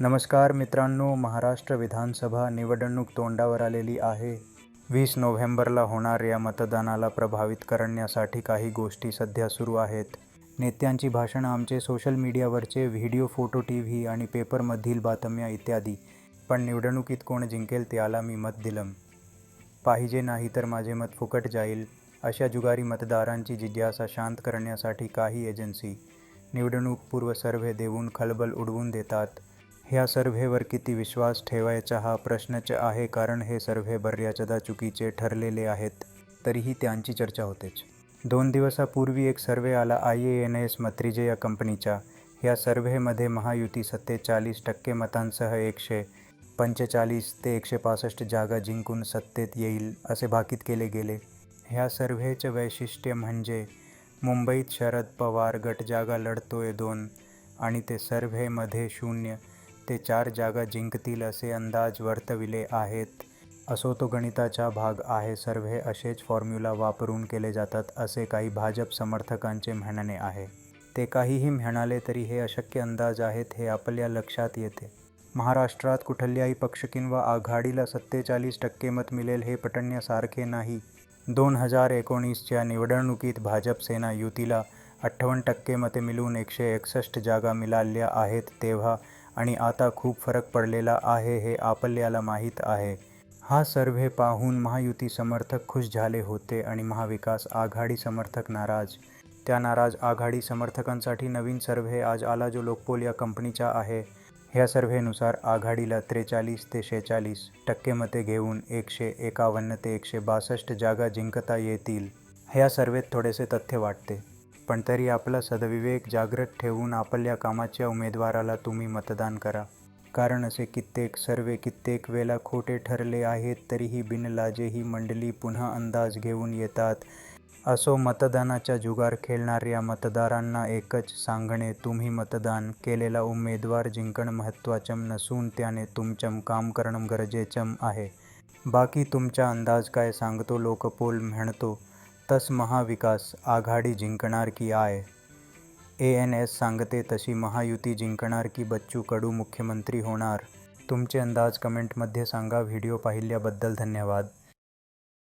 नमस्कार मित्रांनो, महाराष्ट्र विधानसभा निवडणूक तोंडावर आलेली आहे. 20 नोव्हेंबरला होणाऱ्या मतदानाला प्रभावित करण्यासाठी काही गोष्टी सध्या सुरू आहेत. नेत्यांची भाषणं, आमचे सोशल मीडियावरचे व्हिडिओ, फोटो, TV आणि पेपरमधील बातम्या इत्यादी. पण निवडणुकीत कोण जिंकेल त्याला मी मत दिलं पाहिजे, नाही तर माझे मत फुकट जाईल. अशा जुगारी मतदारांची जिज्ञासा शांत करण्यासाठी काही एजन्सी निवडणूकपूर्व सर्व्हे देऊन खळबळ उडवून देतात. ह्या सर्व्हेवर किती विश्वास ठेवायचा हा प्रश्नच आहे, कारण हे सर्व्हे बऱ्याचदा चुकीचे ठरलेले आहेत. तरीही त्यांची चर्चा होतेच. 2 दिवसापूर्वी एक सर्व्हे आला IANS मत्रिजे या कंपनीचा. ह्या सर्व्हेमध्ये महायुती 47% मतांसह 145 ते 165 जागा जिंकून सत्तेत येईल असे भाकीत केले गेले. ह्या सर्व्हेचं वैशिष्ट्य म्हणजे मुंबईत शरद पवार गट जागा लढतोय 2 आणि ते सर्व्हेमध्ये 0 ते 4 जागा जिंकतील असे अंदाज वर्तविले आहेत. असो तो गणिताचा भाग आहे. सर्व्हे असेच फॉर्म्युला वापरून केले जातात असे काही भाजप समर्थकांचे म्हणणे आहे. ते काहीही म्हणाले तरी हे अशक्य अंदाज आहेत हे आपल्या लक्षात येते. महाराष्ट्रात कुठल्याही पक्ष किंवा आघाडीला 47% मत मिळेल हे पटण्यासारखे नाही. 2019च्या निवडणुकीत भाजप-सेना युतीला 58% मते मिळून 161 जागा मिळाल्या आहेत तेव्हा आणि आता खूप फरक पडलेला आहे हे आपल्याला माहीत आहे. हा सर्व्हे पाहून महायुती समर्थक खुश झाले होते आणि महाविकास आघाडी समर्थक नाराज. त्या नाराज आघाडी समर्थकांसाठी नवीन सर्व्हे आज आला जो लोकपोल या कंपनीचा आहे. ह्या सर्व्हेनुसार आघाडीला 43 ते 46% मते घेऊन 151 ते 162 जागा जिंकता येतील. ह्या सर्व्हेत थोडेसे तथ्य वाटते, पण तरी आपला सद्विवेक जागृत ठेवून आपल्या कामाच्या उमेदवाराला तुम्ही मतदान करा. कारण असे कित्येक सर्व्हे कित्येक वेळा खोटे ठरले आहेत. तरीही बिनलाजे ही मंडळी पुन्हा अंदाज घेऊन येतात. असो, मतदानाचा जुगार खेळणाऱ्या मतदारांना एकच सांगणे, तुम्ही मतदान केलेला उमेदवार जिंकणं महत्त्वाचं नसून त्याने तुमचं काम करणं गरजेचं आहे. बाकी तुमचा अंदाज काय सांगतो? लोकपोल म्हणतो तसं महाविकास आघाडी जिंकणार की IANS सांगते तशी महायुती जिंकणार की बच्चू कडू मुख्यमंत्री होणार? तुमचे अंदाज कमेंटमध्ये सांगा. व्हिडिओ पाहिल्याबद्दल धन्यवाद.